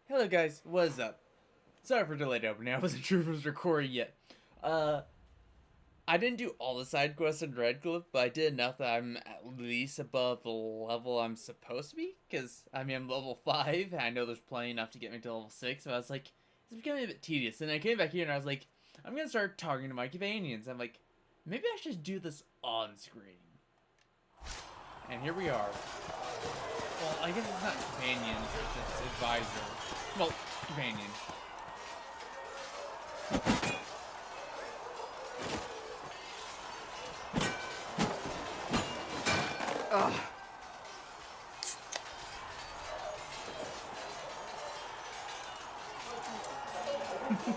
Hello guys, what's up? Sorry for delayed opening, I wasn't sure if it was recording yet. Uh, I didn't do all the side quests in Redcliffe, but I did enough that I'm at least above the level I'm supposed to be. Because, I mean, I'm level 5, and I know there's plenty enough to get me to level 6, but I was like, it's becoming a bit tedious. And I came back here and I was like, I'm gonna start talking to my companions. I'm like, maybe I should do this on screen. And here we are. Well, I guess it's not companions, it's advisor. Well, companion. Ugh.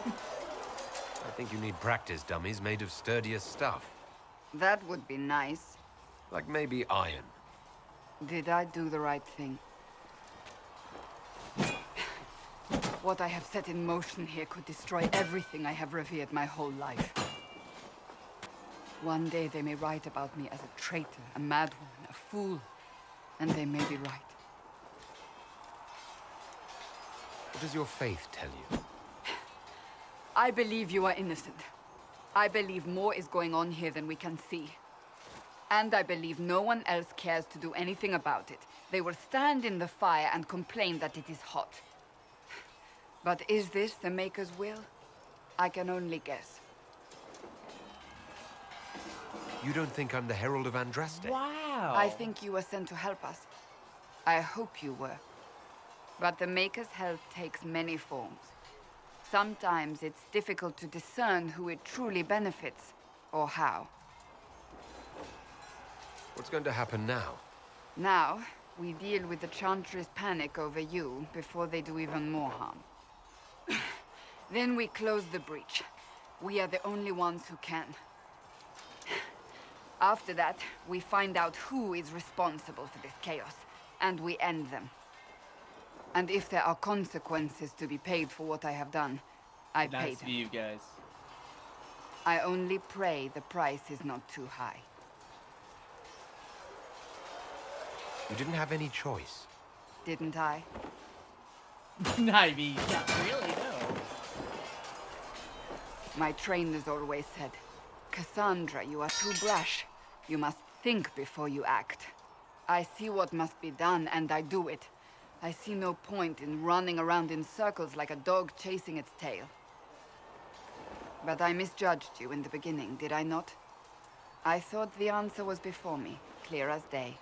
I think you need practice dummies made of sturdier stuff. That would be nice. Like maybe iron. Did I do the right thing? What I have set in motion here could destroy everything I have revered my whole life. One day they may write about me as a traitor, a madwoman, a fool, and they may be right. What does your faith tell you? I believe you are innocent. I believe more is going on here than we can see. And I believe no one else cares to do anything about it. They will stand in the fire and complain that it is hot. But is this the Maker's will? I can only guess. You don't think I'm the Herald of Andraste? Wow! I think you were sent to help us. I hope you were. But the Maker's help takes many forms. Sometimes it's difficult to discern who it truly benefits, or how. What's going to happen now? Now, we deal with the chantry's panic over you before they do even more harm. Then we close the breach. We are the only ones who can. After that, we find out who is responsible for this chaos, and we end them. And if there are consequences to be paid for what I have done, I pay Nice them. to you guys. I only pray the price is not too high. You didn't have any choice. Didn't I? I mean, not really, no. My trainers always said, Cassandra, you are too brash. You must think before you act. I see what must be done, and I do it. I see no point in running around in circles like a dog chasing its tail. But I misjudged you in the beginning, did I not? I thought the answer was before me, clear as day.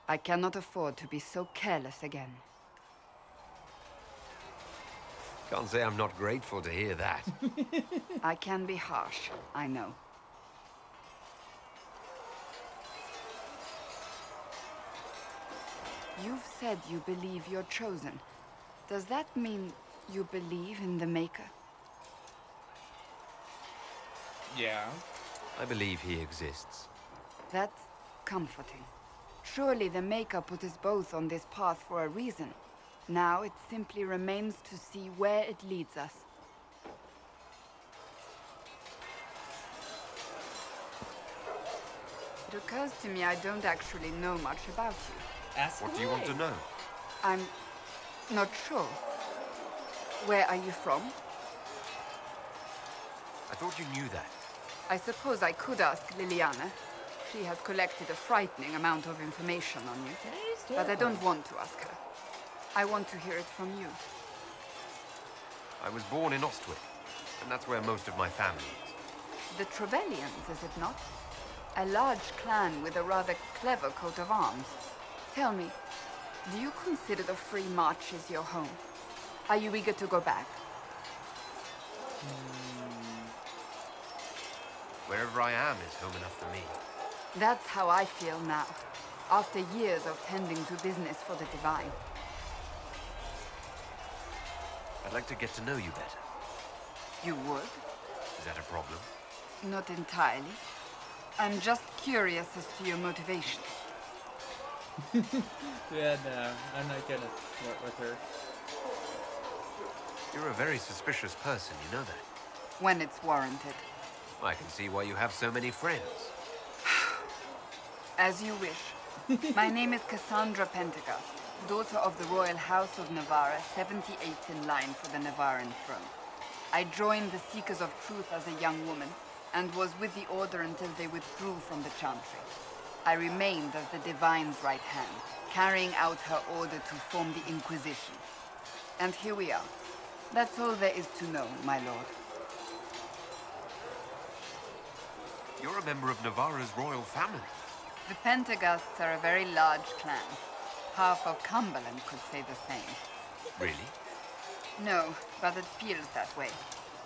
I cannot afford to be so careless again. Can't say I'm not grateful to hear that. I can be harsh, I know. You've said you believe you're chosen. Does that mean you believe in the Maker? Yeah. I believe he exists. That's comforting. Surely the Maker put us both on this path for a reason. Now it simply remains to see where it leads us. It occurs to me I don't actually know much about you. Ask What do you want to away. know? I'm not sure. Where are you from? I thought you knew that. I suppose I could ask Liliana. She has collected a frightening amount of information on you. But I don't want to ask her. I want to hear it from you. I was born in Ostwick, and that's where most of my family is. The Trevellians, is it not? A large clan with a rather clever coat of arms. Tell me, do you consider the Free Marches your home? Are you eager to go back? Wherever I am is home enough for me. That's how I feel now, after years of tending to business for the Divine. I'd like to get to know you better. You would? Is that a problem? Not entirely. I'm just curious as to your motivation. Yeah, no, I'm not gonna flirt with her. You're a very suspicious person, you know that? When it's warranted. I can see why you have so many friends. As you wish. My name is Cassandra Pentecost. daughter of the royal house of Navarra, 78th in line for the Navarran throne. I joined the Seekers of Truth as a young woman, and was with the Order until they withdrew from the chantry. I remained as the Divine's right hand, carrying out her order to form the Inquisition. And here we are. That's all there is to know, my lord. You're a member of Navarra's royal family. The Pentaghasts are a very large clan. Half of Cumberland could say the same. Really? No, but it feels that way.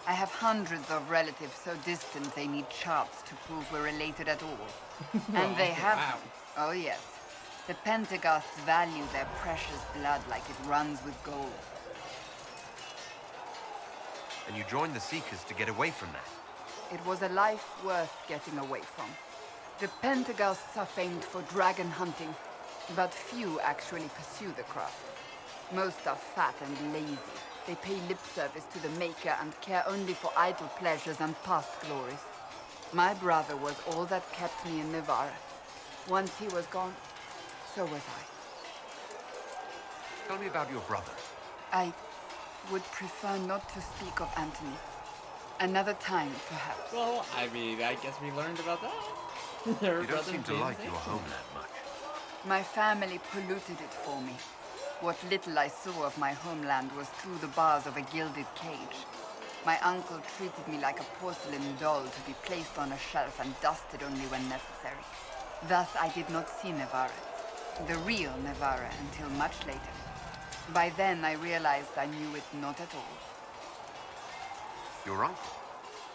I have hundreds of relatives so distant they need charts to prove we're related at all. And they have them. Oh yes. The Pentaghasts value their precious blood like it runs with gold. And you joined the Seekers to get away from that. It was a life worth getting away from. The Pentaghasts are famed for dragon hunting, but few actually pursue the craft. Most are fat and lazy. They pay lip service to the Maker and care only for idle pleasures and past glories. My brother was all that kept me in Navarra. Once he was gone, so was I. Tell me about your brother. I would prefer not to speak of Anthony. Another time, perhaps. Well, I mean, I guess we learned about that. You don't seem to like your homeland much. My family polluted it for me. What little I saw of my homeland was through the bars of a gilded cage. My uncle treated me like a porcelain doll to be placed on a shelf and dusted only when necessary. Thus, I did not see Navarra, the real Navarra, until much later. By then, I realized I knew it not at all. Your uncle?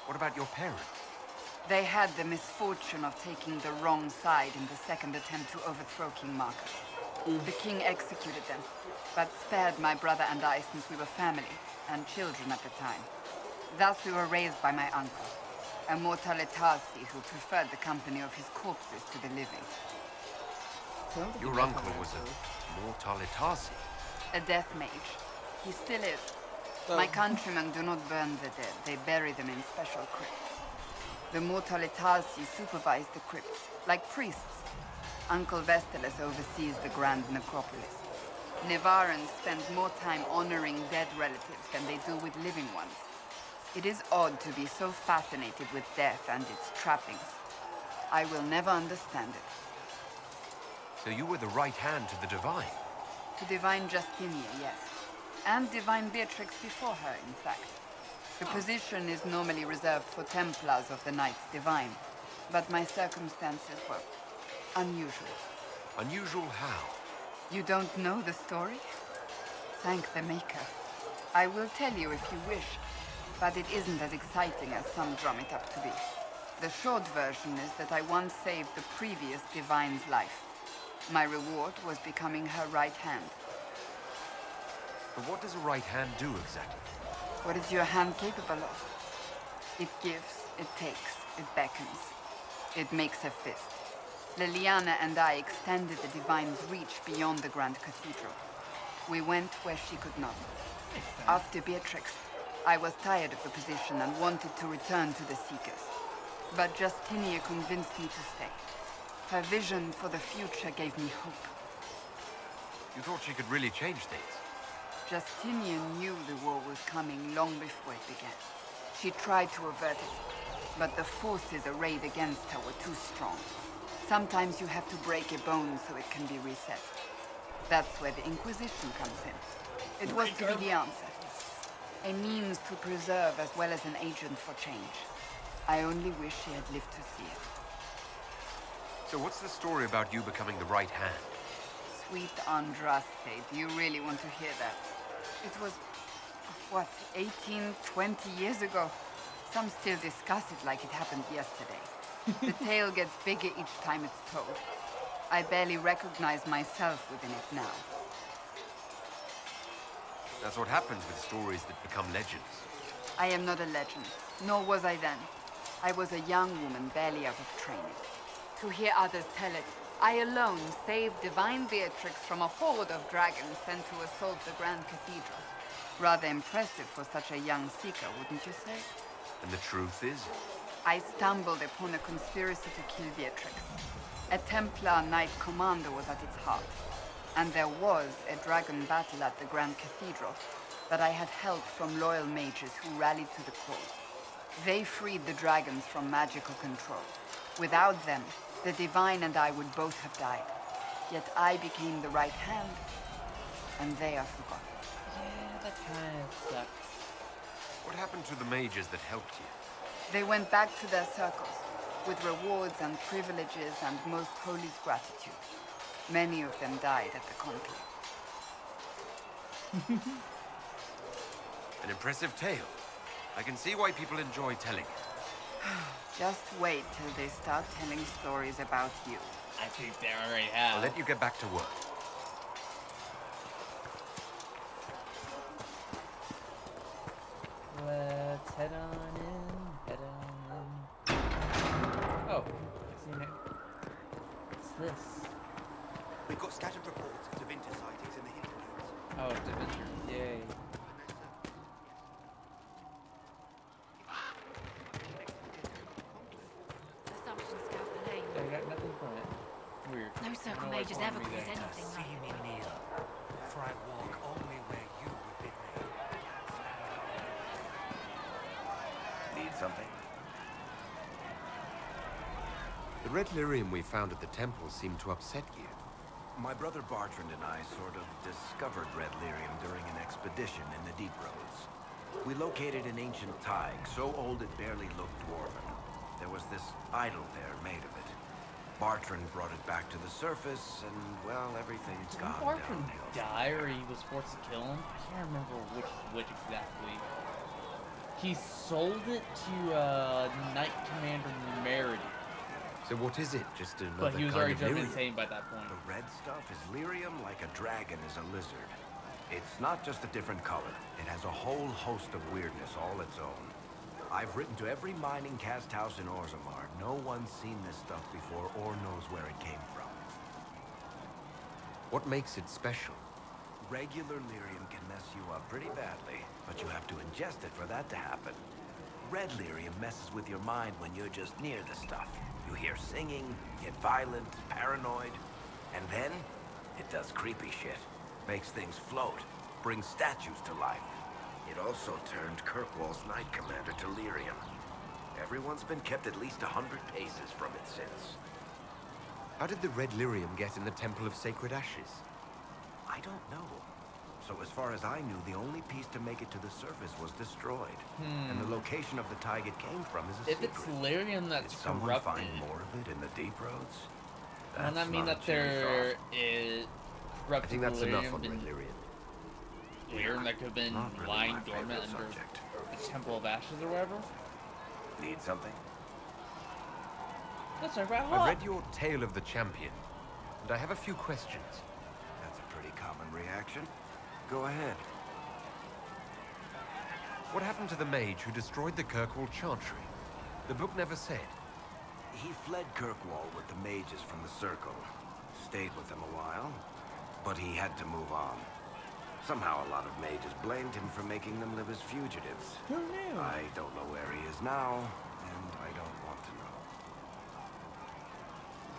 What about your parents? They had the misfortune of taking the wrong side in the second attempt to overthrow King Marcus. The king executed them, but spared my brother and I since we were family, and children at the time. Thus we were raised by my uncle, a mortalitasi who preferred the company of his corpses to the living. Your uncle was a mortalitasi. A death mage. He still is. My countrymen do not burn the dead, they bury them in special crypts. The mortalitasi supervise the crypts, like priests. Uncle Vestalis oversees the grand necropolis. Navarrans spend more time honoring dead relatives than they do with living ones. It is odd to be so fascinated with death and its trappings. I will never understand it. So you were the right hand to the Divine? To Divine Justinia, yes. And Divine Beatrix before her, in fact. The position is normally reserved for Templars of the Knights Divine, but my circumstances were unusual. Unusual how? You don't know the story? Thank the Maker. I will tell you if you wish, but it isn't as exciting as some drum it up to be. The short version is that I once saved the previous Divine's life. My reward was becoming her right hand. But what does a right hand do exactly? What is your hand capable of? It gives, it takes, it beckons. It makes a fist. Liliana and I extended the Divine's reach beyond the Grand Cathedral. We went where she could not. After Beatrix, I was tired of the position and wanted to return to the Seekers. But Justinia convinced me to stay. Her vision for the future gave me hope. You thought she could really change things? Justinia knew the war was coming long before it began. She tried to avert it, but the forces arrayed against her were too strong. Sometimes you have to break a bone so it can be reset. That's where the Inquisition comes in. It was to be the answer. A means to preserve as well as an agent for change. I only wish she had lived to see it. So what's the story about you becoming the right hand? Sweet Andraste, do you really want to hear that? It was, what, 18, 20 years ago? Some still discuss it like it happened yesterday. The tale gets bigger each time it's told. I barely recognize myself within it now. That's what happens with stories that become legends. I am not a legend, nor was I then. I was a young woman barely out of training. To hear others tell it, I alone saved Divine Beatrix from a horde of dragons sent to assault the Grand Cathedral. Rather impressive for such a young seeker, wouldn't you say? And the truth is? I stumbled upon a conspiracy to kill Beatrix. A Templar Knight Commander was at its heart. And there was a dragon battle at the Grand Cathedral, but I had help from loyal mages who rallied to the cause. They freed the dragons from magical control. Without them, the Divine and I would both have died. Yet I became the right hand, and they are forgotten. Yeah, that kind of sucks. What happened to the mages that helped you? They went back to their circles, with rewards and privileges and most holy's gratitude. Many of them died at the conclave. An impressive tale. I can see why people enjoy telling it. Just wait till they start telling stories about you. I think they already have. I'll let you get back to work. Let's head on in, head on in. Oh, I've seen it. What's this? We've got scattered reports of Devinter sightings in the hinterlands. Oh, Devinter, yay. Assumption scout the name. I got nothing from it. Weird. No circle I don't know mages what's ever wrong with caused me there. anything like See me near, for I walk only where you would bid me. Need something? The red lyrium we found at the temple seemed to upset you. My brother Bartrand and I sort of discovered red lyrium during an expedition in the deep roads. We located an ancient thaig, so old it barely looked dwarven. There was this idol there made of it. Bartrand brought it back to the surface, and, well, everything's Did gone Bartrand downhill. die or he was forced to kill him? I can't remember which is which exactly. He sold it to Knight Commander Merida, So what is it? Just another but he was kind already of driven lyrium? insane by that point. The red stuff is lyrium like a dragon is a lizard. It's not just a different color. It has a whole host of weirdness all its own. I've written to every mining cast house in Orzammar. No one's seen this stuff before or knows where it came from. What makes it special? Regular lyrium can mess you up pretty badly, but you have to ingest it for that to happen. Red lyrium messes with your mind when you're just near the stuff. You hear singing, get violent, paranoid, and then it does creepy shit. Makes things float, brings statues to life. It also turned Kirkwall's Knight Commander to lyrium. Everyone's been kept at least 100 paces from it since. How did the red lyrium get in the Temple of Sacred Ashes? I don't know. So as far as I knew, the only piece to make it to the surface was destroyed. And the location of the thaig it came from is a If secret. it's lyrium that's Did someone corrupted, find more of it in the deep roads? doesn't that That's mean not that a cheery there thought. is I corrupted think that's enough on lyrium red lyrium. that could have been Not really lying my dormant favorite under subject. the Temple of Ashes or whatever? Need something? Let's talk about I Hawk. read your Tale of the Champion, and I have a few questions. That's a pretty common reaction. Go ahead. What happened to the mage who destroyed the Kirkwall chantry? The book never said. He fled Kirkwall with the mages from the Circle. Stayed with them a while, but he had to move on. Somehow a lot of mages blamed him for making them live as fugitives. Who knew? I don't know where he is now, and I don't want to know.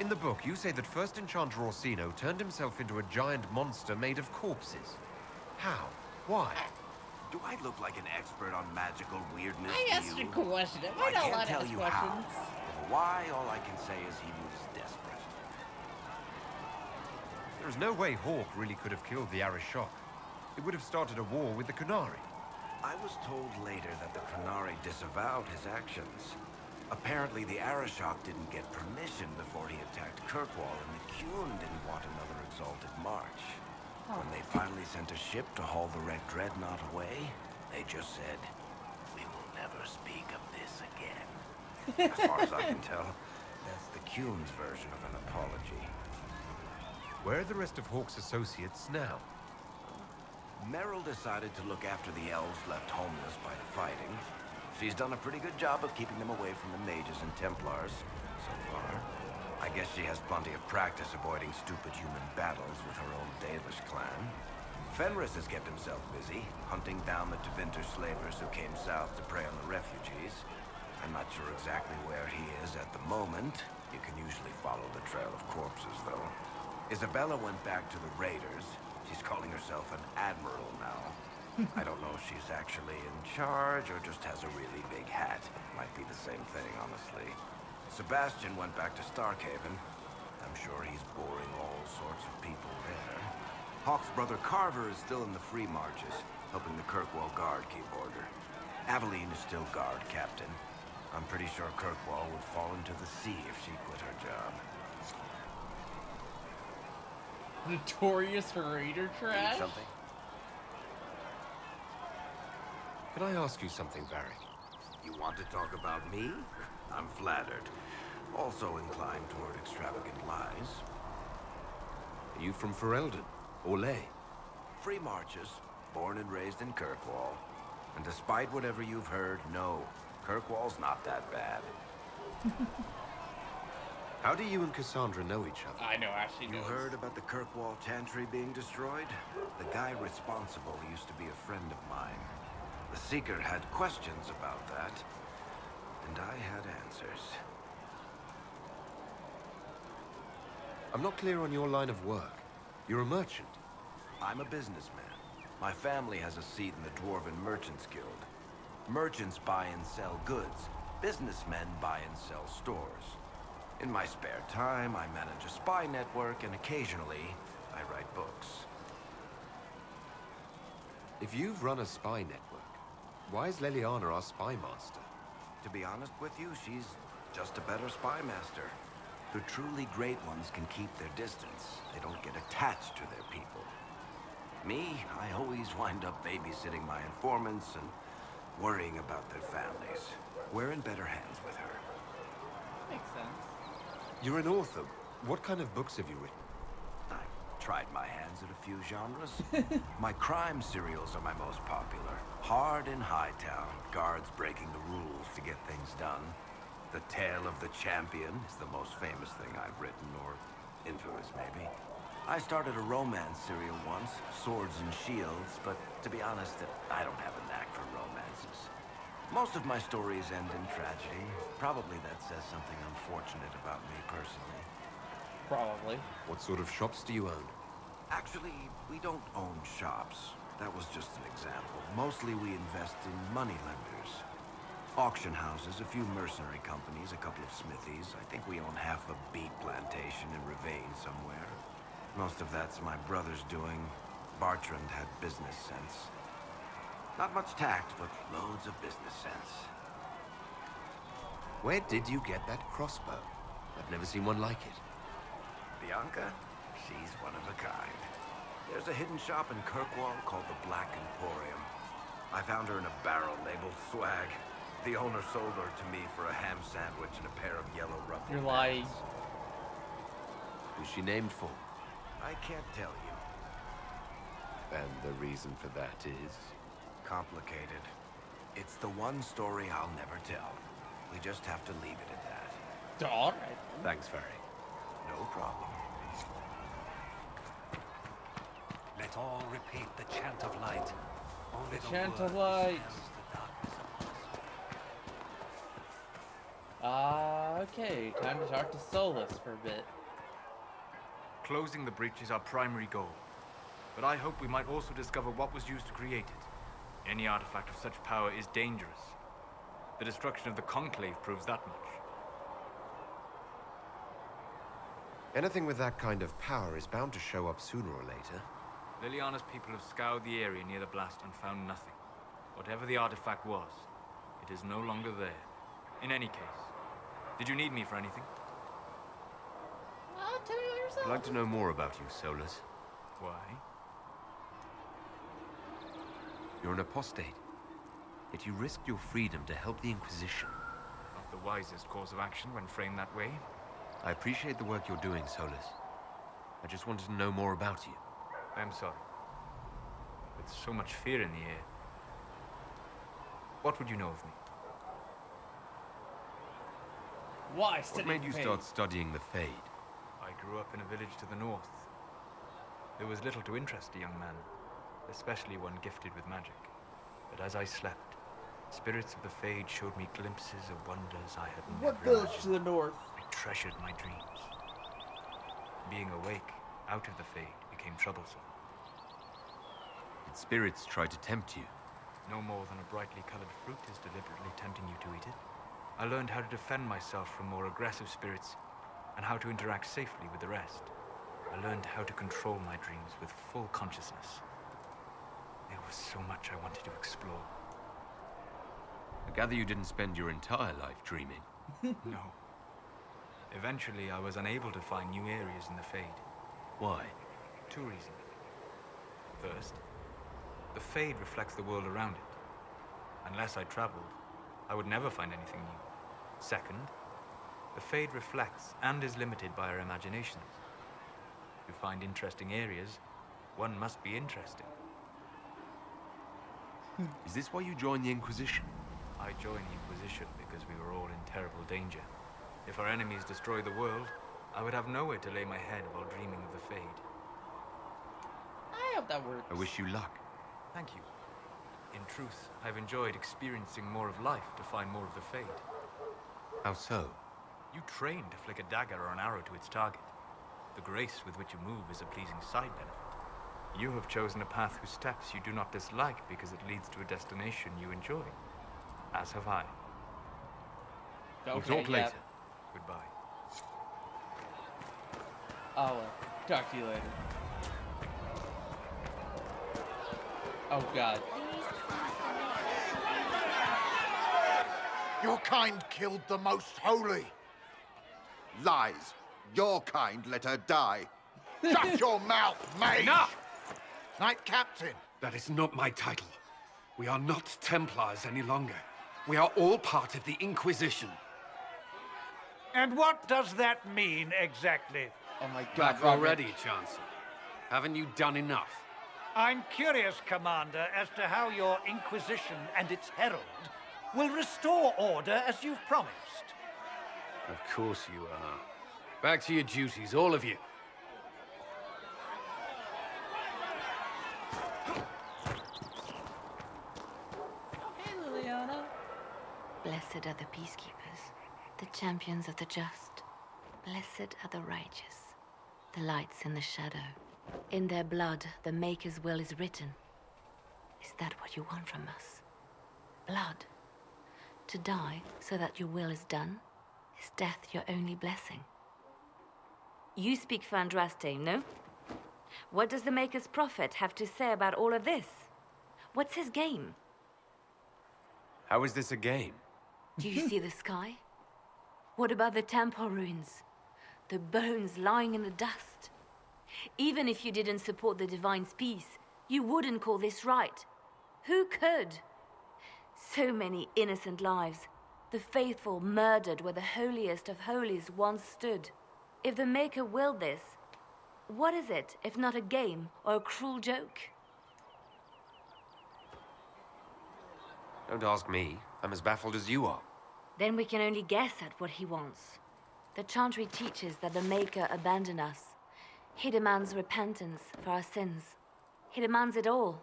In the book, you say that first Enchanter Orsino turned himself into a giant monster made of corpses. How? Why? Do I look like an expert on magical weirdness I to asked you? a question. I Why not can't let tell ask you questions? how. Why, all I can say is he was desperate. There is no way Hawk really could have killed the Arishok. It would have started a war with the Qunari. I was told later that the Qunari disavowed his actions. Apparently, the Arishok didn't get permission before he attacked Kirkwall, and the Qun didn't want another exalted march. When they finally sent a ship to haul the Red Dreadnought away, they just said, "We will never speak of this again." As far as I can tell, that's the Qun's version of an apology. Where are the rest of Hawk's associates now? Meryl decided to look after the elves left homeless by the fighting. She's done a pretty good job of keeping them away from the mages and Templars, so far. I guess she has plenty of practice avoiding stupid human battles with her own Dalish clan. Fenris has kept himself busy, hunting down the Tevinter slavers who came south to prey on the refugees. I'm not sure exactly where he is at the moment. You can usually follow the trail of corpses, though. Isabella went back to the Raiders. She's calling herself an admiral now. I don't know if she's actually in charge or just has a really big hat. Might be the same thing, honestly. Sebastian went back to Starkhaven. I'm sure he's boring all sorts of people there. Hawk's brother Carver is still in the Free Marches, helping the Kirkwall Guard keep order. Aveline is still guard captain. I'm pretty sure Kirkwall would fall into the sea if she quit her job. Notorious raider trash? Need something? Can I ask you something, Varric? You want to talk about me? I'm flattered. Also inclined toward extravagant lies. Are you from Ferelden? Or Ley? Free Marches, born and raised in Kirkwall. And despite whatever you've heard, no, Kirkwall's not that bad. How do you and Cassandra know each other? I know, Ashley You knows. heard about the Kirkwall chantry being destroyed? The guy responsible used to be a friend of mine. The Seeker had questions about that, and I had answers. I'm not clear on your line of work. You're a merchant. I'm a businessman. My family has a seat in the Dwarven Merchants Guild. Merchants buy and sell goods. Businessmen buy and sell stores. In my spare time, I manage a spy network, and occasionally, I write books. If you've run a spy network, why is Leliana our spy master? To be honest with you, she's just a better spy master. The truly great ones can keep their distance. They don't get attached to their people. Me, I always wind up babysitting my informants and worrying about their families. We're in better hands with her. Makes sense. You're an author. What kind of books have you written? I've tried my hands at a few genres. My crime serials are my most popular. Hard in Hightown, guards breaking the rules to get things done. The Tale of the Champion is the most famous thing I've written, or infamous maybe. I started a romance serial once, Swords and Shields, but to be honest, I don't have a knack for romances. Most of my stories end in tragedy. Probably that says something unfortunate about me personally. Probably. What sort of shops do you own? Actually, we don't own shops. That was just an example. Mostly we invest in money lenders. Auction houses, a few mercenary companies, a couple of smithies. I think we own half a beet plantation in Ravane somewhere. Most of that's my brother's doing. Bartrand had business sense. Not much tact, but loads of business sense. Where did you get that crossbow? I've never seen one like it. Bianca? She's one of a kind. There's a hidden shop in Kirkwall called the Black Emporium. I found her in a barrel labeled swag. The owner sold her to me for a ham sandwich and a pair of yellow ruffled You're lying. pants. Who's she named for? I can't tell you. And the reason for that is? Complicated. It's the one story I'll never tell. We just have to leave it at that. Alright. Thanks, Varric. No problem. Let all repeat the chant of light. Only The the chant word of light. dispels the darkness of Okay. Time to talk to Solus for a bit. Closing the breach is our primary goal, but I hope we might also discover what was used to create it. Any artifact of such power is dangerous. The destruction of the Conclave proves that much. Anything with that kind of power is bound to show up sooner or later. Liliana's people have scoured the area near the blast and found nothing. Whatever the artifact was, it is no longer there. In any case, did you need me for anything? Tell me about yourself. I'd like to know more about you, Solus. Why? You're an apostate. Yet you risked your freedom to help the Inquisition. Not the wisest course of action when framed that way. I appreciate the work you're doing, Solus. I just wanted to know more about you. I am sorry. With so much fear in the air. What would you know of me? Why? What made you start studying the Fade? I grew up in a village to the north. There was little to interest a young man, especially one gifted with magic. But as I slept, spirits of the Fade showed me glimpses of wonders I had What never village imagined. to the north? I treasured my dreams. Being awake, out of the Fade became troublesome. Its spirits try to tempt you. No more than a brightly colored fruit is deliberately tempting you to eat it. I learned how to defend myself from more aggressive spirits and how to interact safely with the rest. I learned how to control my dreams with full consciousness. There was so much I wanted to explore. I gather you didn't spend your entire life dreaming. No. Eventually, I was unable to find new areas in the Fade. Why? 2 reasons. First, the Fade reflects the world around it. Unless I traveled, I would never find anything new. Second, the Fade reflects and is limited by our imaginations. To find interesting areas, one must be interesting. Is this why you joined the Inquisition? I joined the Inquisition because we were all in terrible danger. If our enemies destroy the world, I would have nowhere to lay my head while dreaming of the Fade. I hope that works. I wish you luck. Thank you. In truth, I've enjoyed experiencing more of life to find more of the Fade. How so? You train to flick a dagger or an arrow to its target. The grace with which you move is a pleasing side benefit. You have chosen a path whose steps you do not dislike because it leads to a destination you enjoy. As have I. We'll Okay, talk yeah. later. Goodbye. I'll talk to you later. Oh god. Your kind killed the most holy. Lies. Your kind let her die. Shut your mouth, mate! Enough! Knight Captain. That is not my title. We are not Templars any longer. We are all part of the Inquisition. And what does that mean exactly? Oh my god, Back Robert. already, Chancellor. Haven't you done enough? I'm curious, Commander, as to how your Inquisition and its herald will restore order as you've promised. Of course you are. Back to your duties, all of you. Hey, Liliana. Blessed are the peacekeepers, the champions of the just. Blessed are the righteous, the lights in the shadow. In their blood, the Maker's will is written. Is that what you want from us? Blood? To die so that your will is done? Is death your only blessing? You speak for Andraste, no? What does the Maker's prophet have to say about all of this? What's his game? How is this a game? Do you see the sky? What about the temple ruins? The bones lying in the dust? Even if you didn't support the Divine's peace, you wouldn't call this right. Who could? So many innocent lives. The faithful murdered where the holiest of holies once stood. If the Maker willed this, what is it if not a game or a cruel joke? Don't ask me. I'm as baffled as you are. Then we can only guess at what he wants. The chantry teaches that the Maker abandoned us. He demands repentance for our sins. He demands it all.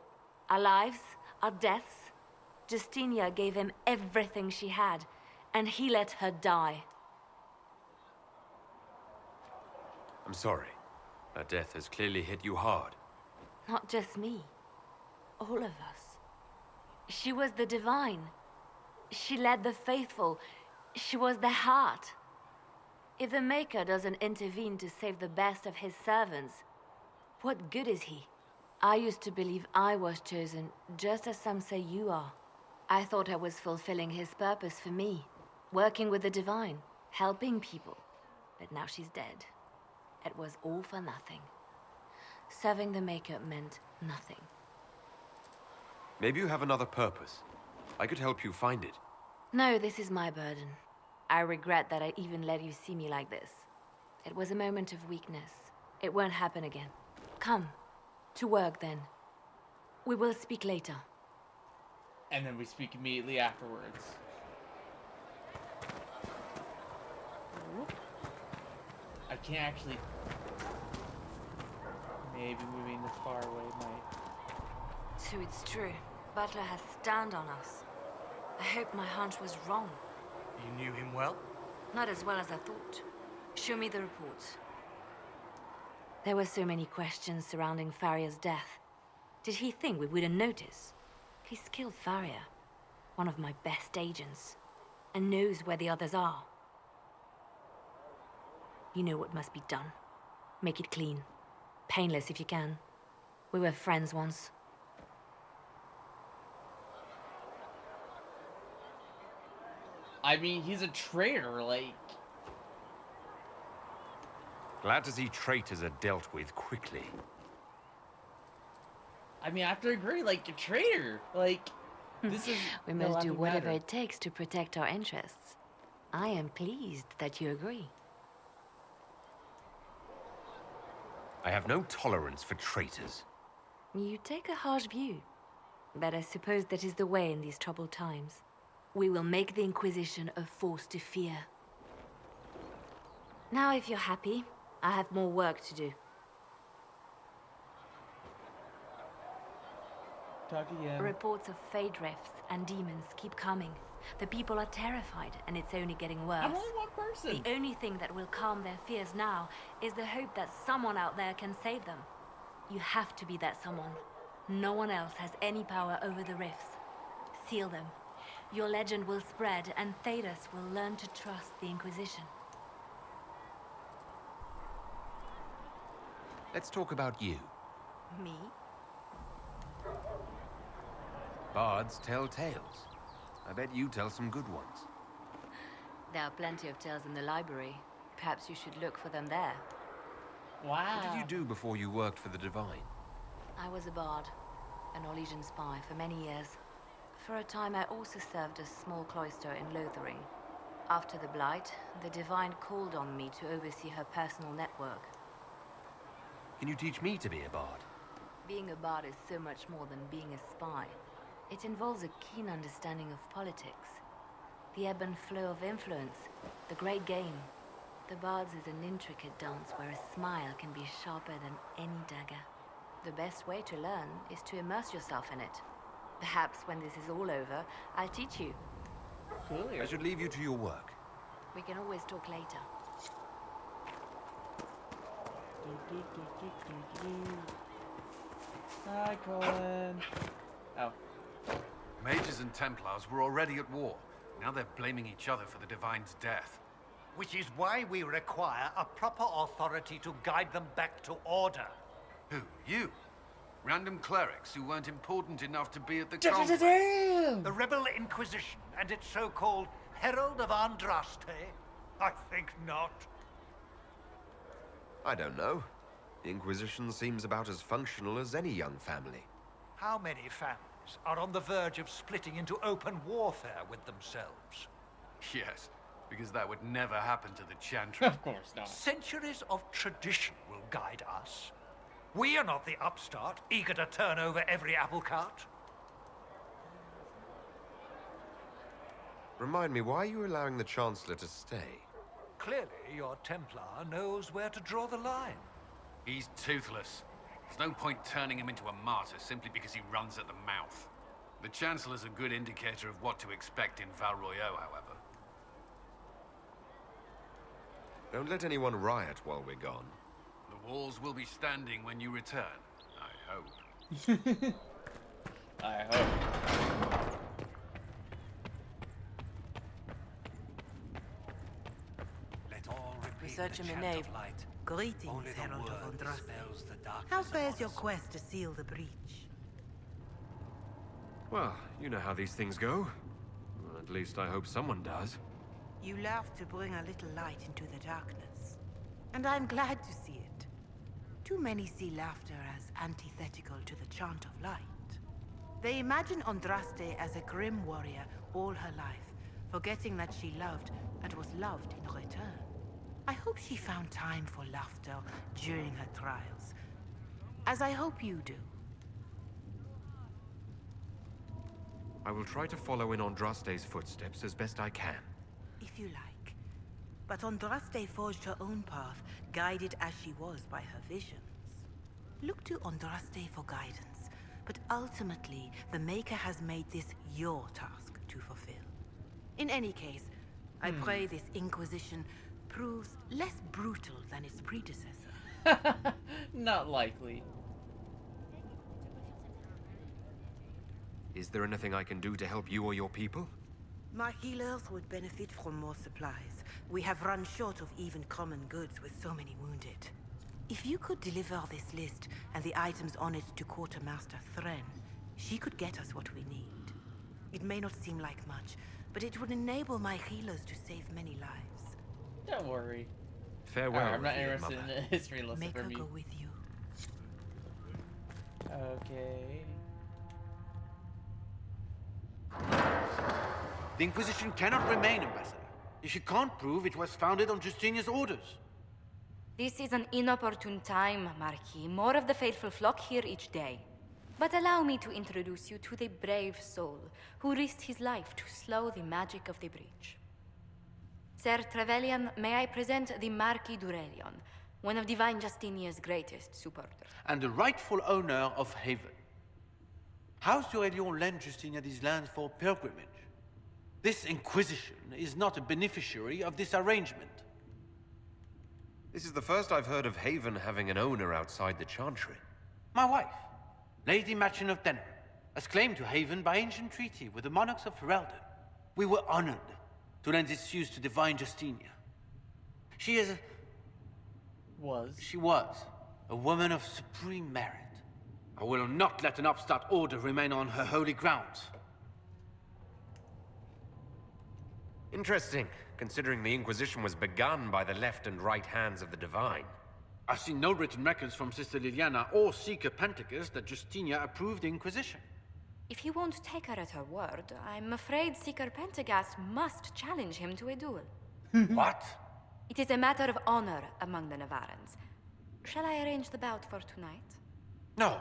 Our lives, our deaths. Justinia gave him everything she had, and he let her die. I'm sorry. That death has clearly hit you hard. Not just me. All of us. She was the Divine. She led the faithful. She was their heart. If the Maker doesn't intervene to save the best of his servants, what good is he? I used to believe I was chosen, just as some say you are. I thought I was fulfilling his purpose for me, working with the Divine, helping people. But now she's dead. It was all for nothing. Serving the Maker meant nothing. Maybe you have another purpose. I could help you find it. No, this is my burden. I regret that I even let you see me like this. It was a moment of weakness. It won't happen again. Come. To work, then. We will speak later. And then we speak immediately afterwards. I can't actually... Maybe moving this far away might... So it's true. Butler has stand on us. I hope my hunch was wrong. You knew him well? Not as well as I thought. Show me the reports. There were so many questions surrounding Farria's death. Did he think we wouldn't notice? He's killed Farria, one of my best agents, and knows where the others are. You know what must be done. Make it clean. Painless if you can. We were friends once. I mean, he's a traitor, like... Glad to see traitors are dealt with quickly. I mean, I have to agree, like, a traitor. Like, this is... We no must do laughing whatever matter. it takes to protect our interests. I am pleased that you agree. I have no tolerance for traitors. You take a harsh view, but I suppose that is the way in these troubled times. We will make the Inquisition a force to fear. Now, if you're happy, I have more work to do. Talk again. Reports of fade rifts and demons keep coming. The people are terrified, and it's only getting worse. I'm only one person. The only thing that will calm their fears now is the hope that someone out there can save them. You have to be that someone. No one else has any power over the rifts. Seal them. Your legend will spread, and Thedas will learn to trust the Inquisition. Let's talk about you. Me? Bards tell tales. I bet you tell some good ones. There are plenty of tales in the library. Perhaps you should look for them there. Wow. What did you do before you worked for the Divine? I was a bard, an Orlesian spy for many years. For a time, I also served a small cloister in Lothering. After the Blight, the Divine called on me to oversee her personal network. Can you teach me to be a bard? Being a bard is so much more than being a spy. It involves a keen understanding of politics, the ebb and flow of influence, the great game. The Bard's is an intricate dance where a smile can be sharper than any dagger. The best way to learn is to immerse yourself in it. Perhaps when this is all over, I'll teach you. Clearly. I should leave you to your work. We can always talk later. Hi, Colin. Oh. Mages and Templars were already at war. Now they're blaming each other for the Divine's death. Which is why we require a proper authority to guide them back to order. Who? You? Random clerics who weren't important enough to be at the conference? The Rebel Inquisition and its so-called Herald of Andraste? I think not. I don't know. The Inquisition seems about as functional as any young family. How many families are on the verge of splitting into open warfare with themselves? Yes, because that would never happen to the chantry. Of course not. Centuries of tradition will guide us. We are not the upstart, eager to turn over every apple cart. Remind me, why are you allowing the Chancellor to stay? Clearly, your Templar knows where to draw the line. He's toothless. There's no point turning him into a martyr simply because he runs at the mouth. The Chancellor's a good indicator of what to expect in Val Royeaux, however. Don't let anyone riot while we're gone. The walls will be standing when you return, I hope. I hope. Let all repeat Research the in the chant nave. of light. Greetings, Only the Herald word of Andraste. dispels the darkness How fares your among us. quest to seal the breach? Well, you know how these things go. Well, at least I hope someone does. You laugh to bring a little light into the darkness. And I'm glad to see it. Too many see laughter as antithetical to the chant of light. They imagine Andraste as a grim warrior all her life, forgetting that she loved and was loved in return. I hope she found time for laughter during her trials, as I hope you do. I will try to follow in Andraste's footsteps as best I can. If you like. But Andraste forged her own path, guided as she was by her visions. Look to Andraste for guidance, but ultimately, the Maker has made this your task to fulfill. In any case, I pray this Inquisition proves less brutal than its predecessor. Not likely. Is there anything I can do to help you or your people? My healers would benefit from more supplies. We have run short of even common goods with so many wounded. If you could deliver this list and the items on it to Quartermaster Thren, she could get us what we need. It may not seem like much, but it would enable my healers to save many lives. Don't worry. Farewell. I'm not revered interested in mother. a history lesson Make her from go you. with you. Okay. The Inquisition cannot remain, Ambassador, if you can't prove it was founded on Justinia's orders. This is an inopportune time, Marquis. More of the faithful flock here each day. But allow me to introduce you to the brave soul who risked his life to slow the magic of the breach. Sir Trevelyan, may I present the Marquis d'Aurelion, one of Divine Justinia's greatest supporters. And the rightful owner of Haven. House d'Aurelion lent Justinia these lands for pilgrimage. This Inquisition is not a beneficiary of this arrangement. This is the first I've heard of Haven having an owner outside the chantry. My wife, Lady Machin of Denham, has claimed to Haven by ancient treaty with the monarchs of Ferelden. We were honored to lend its use to Divine Justinia. She was a woman of supreme merit. I will not let an upstart order remain on her holy grounds. Interesting, considering the Inquisition was begun by the left and right hands of the Divine. I've seen no written records from Sister Liliana or Seeker Pentecost that Justinia approved the Inquisition. If you won't take her at her word, I'm afraid Seeker Pentagast must challenge him to a duel. What? It is a matter of honor among the Navarans. Shall I arrange the bout for tonight? No.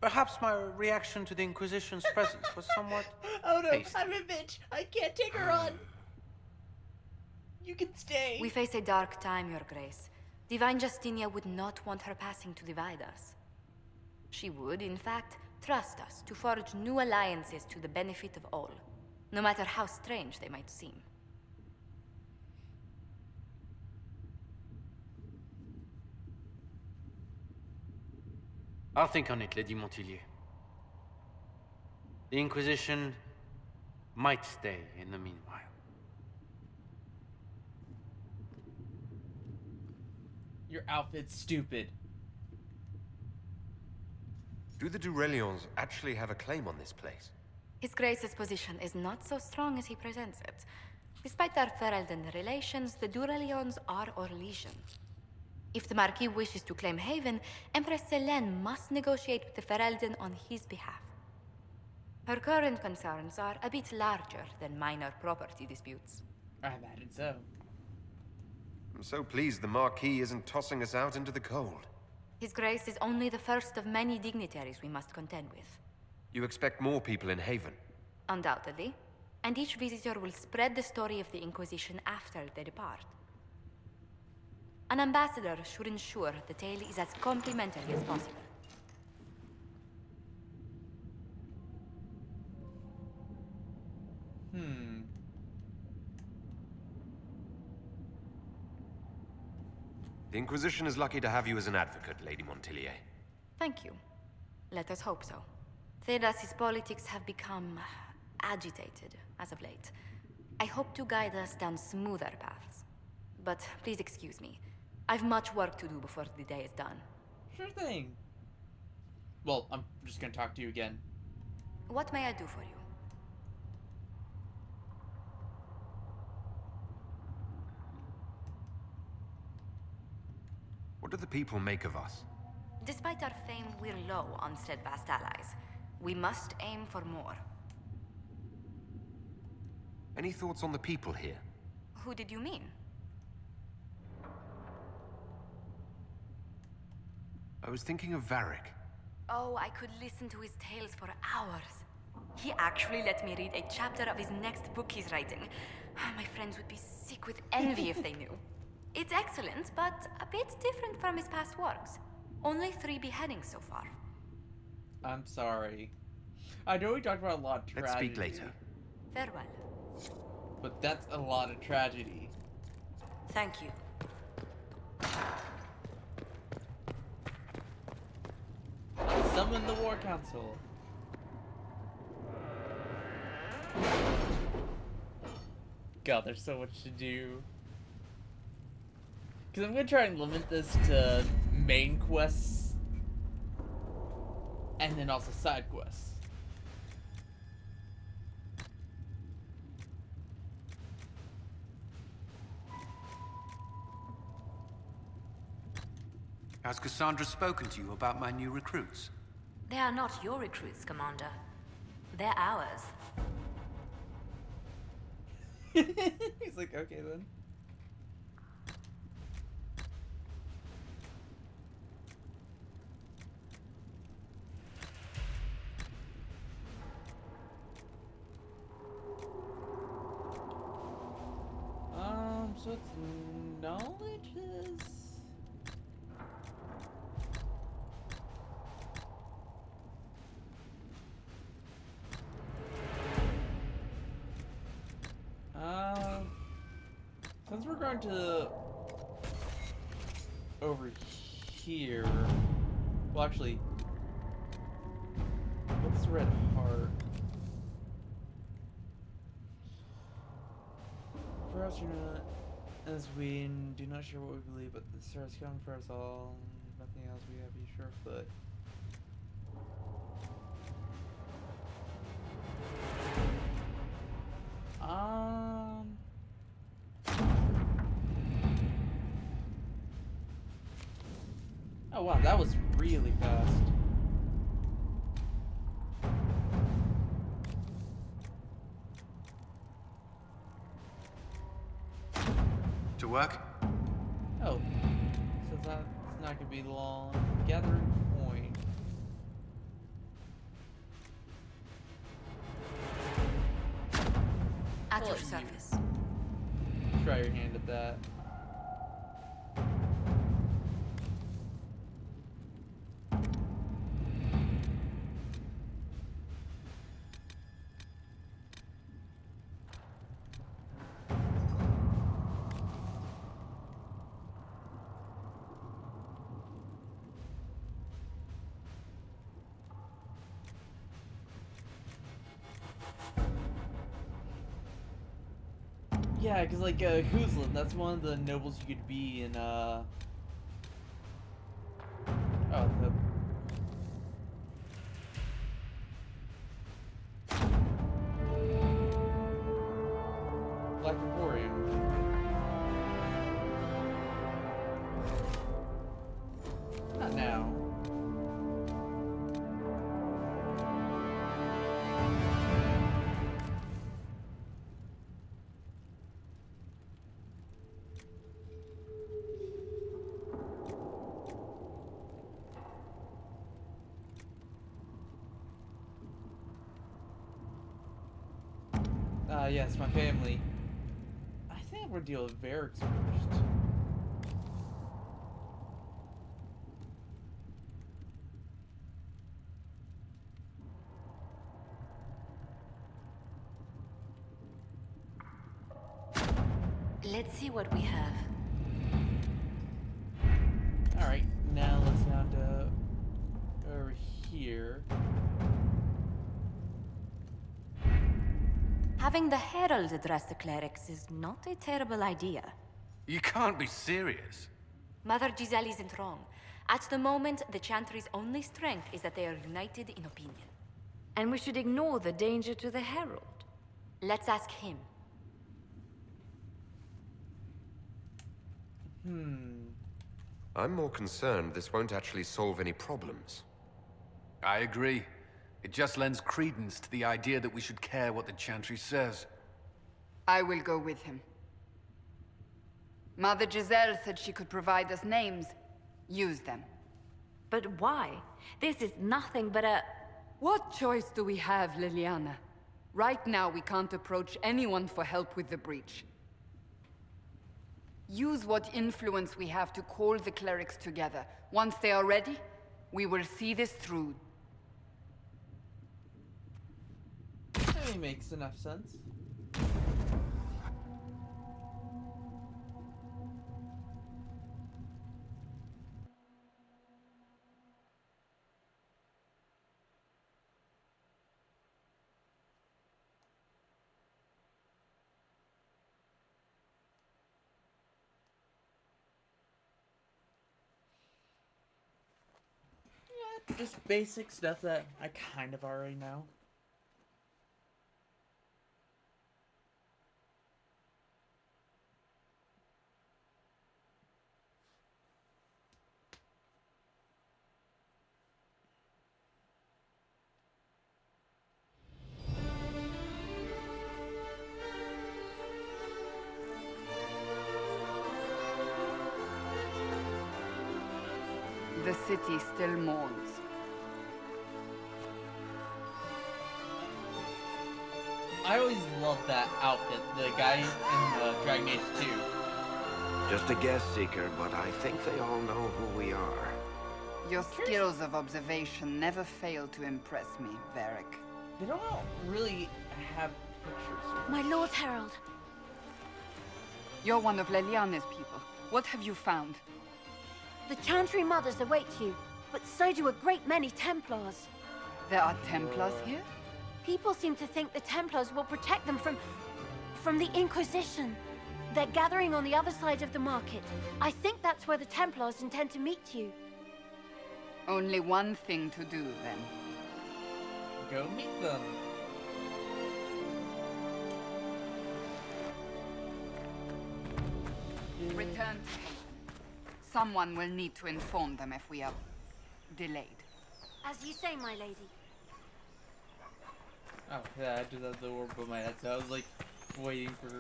Perhaps my reaction to the Inquisition's presence was somewhat Oh no, hasty. I'm a bitch. I can't take her on. You can stay. We face a dark time, Your Grace. Divine Justinia would not want her passing to divide us. She would, in fact, trust us to forge new alliances to the benefit of all, no matter how strange they might seem. I'll think on it, Lady Montillier. The Inquisition might stay in the meanwhile. Your outfit's stupid. Do the Durelions actually have a claim on this place? His Grace's position is not so strong as he presents it. Despite their Ferelden relations, the Durelions are Orlesian. If the Marquis wishes to claim Haven, Empress Selene must negotiate with the Ferelden on his behalf. Her current concerns are a bit larger than minor property disputes. I imagine so. I'm so pleased the Marquis isn't tossing us out into the cold. His Grace is only the first of many dignitaries we must contend with. You expect more people in Haven? Undoubtedly. And each visitor will spread the story of the Inquisition after they depart. An ambassador should ensure the tale is as complimentary as possible. The Inquisition is lucky to have you as an advocate, Lady Montillier. Thank you. Let us hope so. Thedas's politics have become agitated as of late. I hope to guide us down smoother paths. But please excuse me. I've much work to do before the day is done. Sure thing. Well, I'm just gonna talk to you again. What may I do for you? What do the people make of us? Despite our fame, we're low on steadfast allies. We must aim for more. Any thoughts on the people here? Who did you mean? I was thinking of Varric. Oh, I could listen to his tales for hours. He actually let me read a chapter of his next book he's writing. My friends would be sick with envy if they knew. It's excellent, but a bit different from his past works. Only 3 beheadings so far. I'm sorry. I know we talked about a lot of tragedy. Let's speak later. Farewell. But that's a lot of tragedy. Thank you. Summon the War Council. God, there's so much to do. Because I'm going to try and limit this to main quests. And then also side quests. Has Cassandra spoken to you about my new recruits? They are not your recruits, Commander. They're ours. He's like, okay then. So it's knowledge is... Since we're going to over here, well actually, what's the red heart? For us, you're not, as we do not share what we believe, but the stars come for us all. Nothing else we have, you sure foot. Oh wow, that was really fast. To work? Oh, so that's not gonna be long. Gathering point. At your Well, service. Try your hand at that. Yeah, because like Kuzlin, that's one of the nobles you could be in oh, the Black Emporium. Not now. Yes, my family. I think we're dealing with Varix first. Let's see what we have. Alright, now let's down to over here. Having the Herald address the clerics is not a terrible idea. You can't be serious. Mother Giselle isn't wrong. At the moment, the chantry's only strength is that they are united in opinion. And we should ignore the danger to the Herald. Let's ask him. I'm more concerned this won't actually solve any problems. I agree. It just lends credence to the idea that we should care what the chantry says. I will go with him. Mother Giselle said she could provide us names. Use them. But why? This is nothing but a... What choice do we have, Liliana? Right now, we can't approach anyone for help with the breach. Use what influence we have to call the clerics together. Once they are ready, we will see this through. That makes enough sense. just basic stuff that I kind of already know. The city still mourns. I always loved that outfit, the guy in Dragon Age 2. Just a guess, Seeker, but I think they all know who we are. Your skills of observation never fail to impress me, Varric. They don't all really have pictures. My Lord Herald. You're one of Leliana's people. What have you found? The Chantry mothers await you, but so do a great many Templars. There are Templars here? People seem to think the Templars will protect them from the Inquisition. They're gathering on the other side of the market. I think that's where the Templars intend to meet you. Only one thing to do, then. Go meet them. Return to Haven. Someone will need to inform them if we are delayed. As you say, my lady. Oh, yeah, I just had the orb on my head, so I was like waiting for.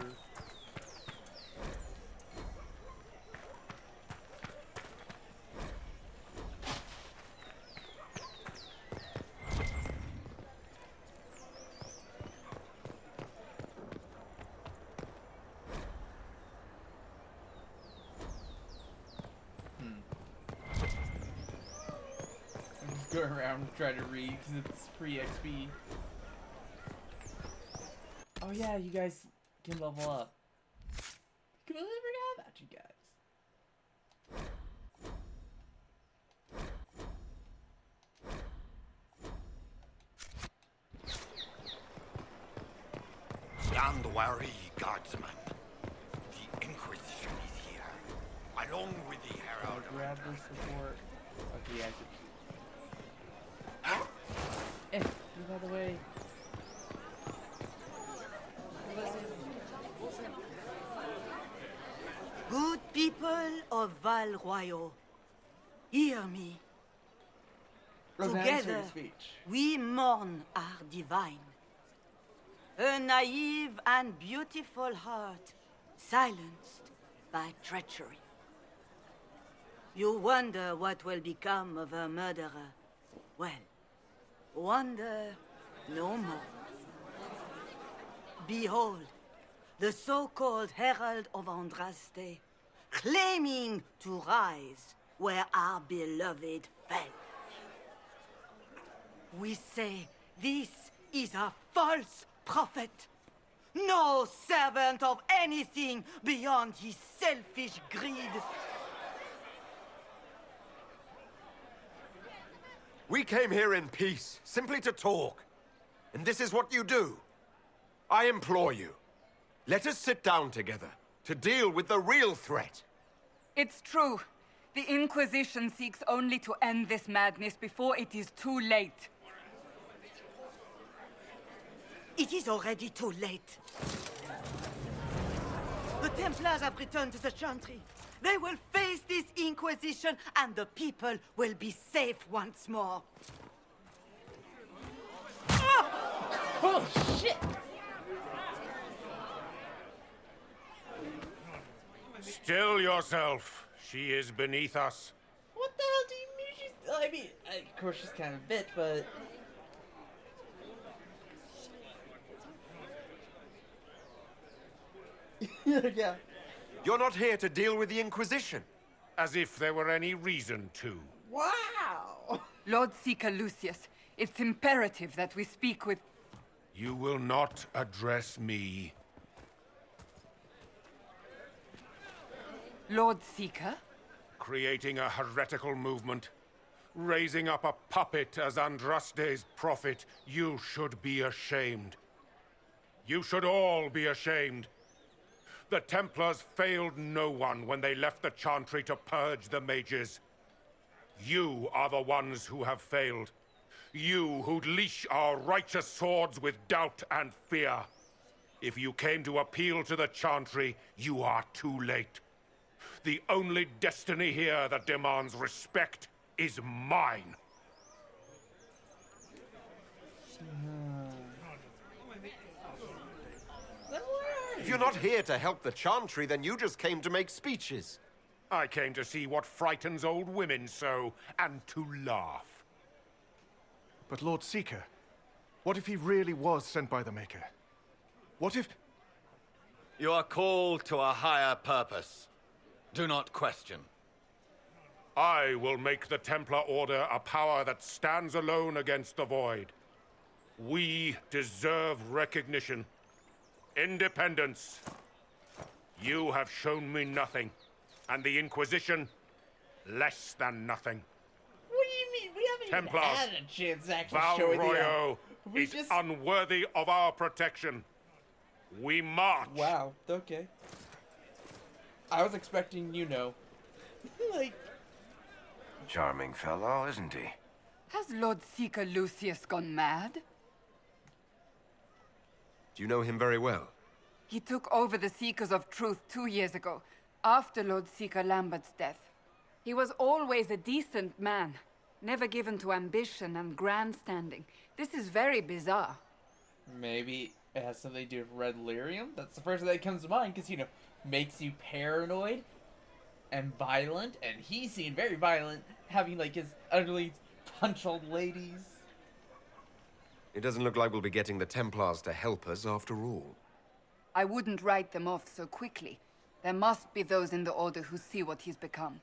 Going around trying to read because it's free XP. Oh yeah, you guys can level up. Completely forgot about you guys. Stand wary, guardsman. The Inquisition is here, along with the Herald. Grab the support. Okay, I could. Move out of the way. Good people of Val Royal, hear me. Together, we mourn our divine. A naive and beautiful heart, silenced by treachery. You wonder what will become of a murderer. Well, wonder no more. Behold, the so-called Herald of Andraste, claiming to rise where our beloved fell. We say this is a false prophet. No servant of anything beyond his selfish greed. We came here in peace, simply to talk. And this is what you do. I implore you, let us sit down together to deal with the real threat. It's true. The Inquisition seeks only to end this madness before it is too late. It is already too late. The Templars have returned to the Chantry. They will face this Inquisition, and the people will be safe once more. Oh, shit! Still yourself. She is beneath us. What the hell do you mean she's... I mean, of course she's kind of a bitch, but... yeah. You're not here to deal with the Inquisition. As if there were any reason to. Wow! Lord Seeker Lucius, it's imperative that we speak with... You will not address me. Lord Seeker? Creating a heretical movement. Raising up a puppet as Andraste's prophet. You should be ashamed. You should all be ashamed. The Templars failed no one when they left the Chantry to purge the mages. You are the ones who have failed. You who'd leash our righteous swords with doubt and fear. If you came to appeal to the chantry, you are too late. The only destiny here that demands respect is mine. If you're not here to help the chantry, then you just came to make speeches. I came to see what frightens old women so, and to laugh. But Lord Seeker, what if he really was sent by the Maker? What if... You are called to a higher purpose. Do not question. I will make the Templar Order a power that stands alone against the Void. We deserve recognition. Independence. You have shown me nothing, and the Inquisition, less than nothing. What do you mean? We haven't Templars, even had a chance to actually Val show it. Royo is unworthy of our protection. We march. Wow. Okay. I was expecting, you know, like... Charming fellow, isn't he? Has Lord Seeker Lucius gone mad? Do you know him very well? He took over the Seekers of Truth 2 years ago, after Lord Seeker Lambert's death. He was always a decent man, never given to ambition and grandstanding. This is very bizarre. Maybe it has something to do with red lyrium? That's the first thing that comes to mind, because, you know, makes you paranoid and violent, and he's seen very violent, having, like, his underlings punch old ladies. It doesn't look like we'll be getting the Templars to help us after all. I wouldn't write them off so quickly. There must be those in the Order who see what he's become.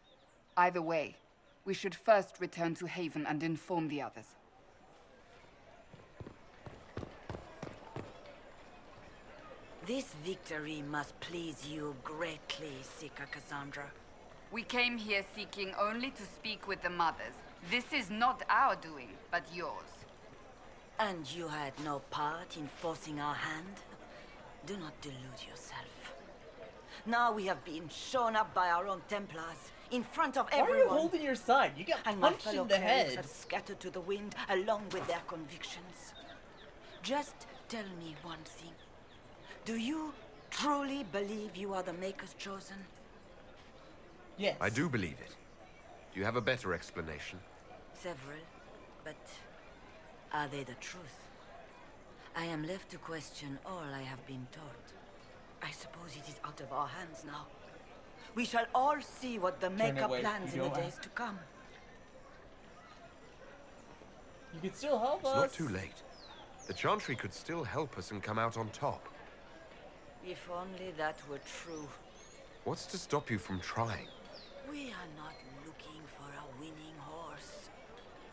Either way, we should first return to Haven and inform the others. This victory must please you greatly, Seeker Cassandra. We came here seeking only to speak with the mothers. This is not our doing, but yours. And you had no part in forcing our hand? Do not delude yourself. Now we have been shown up by our own Templars, in front of everyone. Why are you holding your side? You got and my punched fellow in the clerics head. have scattered to the wind along with their convictions. Just tell me one thing. Do you truly believe you are the Maker's chosen? Yes. I do believe it. Do you have a better explanation? Several, but are they the truth? I am left to question all I have been taught. I suppose it is out of our hands now. We shall all see what the Maker away. plans You in the don't days to come. You could still help It's us. not too late. The Chantry could still help us and come out on top. If only that were true. What's to stop you from trying? We are not looking for a winning horse.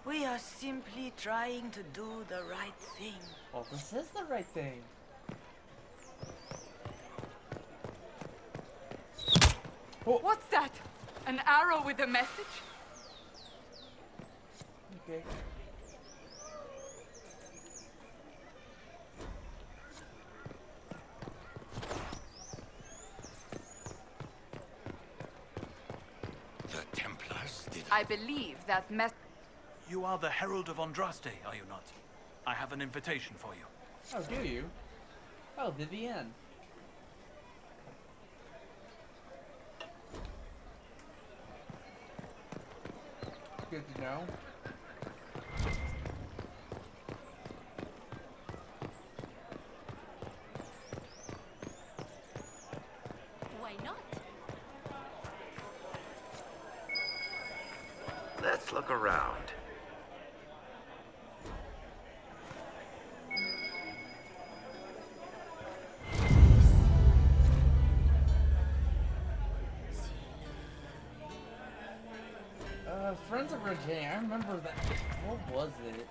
We are simply trying to do the right thing. Well, this is the right thing. What's that? An arrow with a message? Okay. The Templars did... I believe that You are the Herald of Andraste, are you not? I have an invitation for you. Oh, do you? Oh, Vivienne. Good to know. Why not? Let's look around. Friends of Virginia, I remember that. What was it?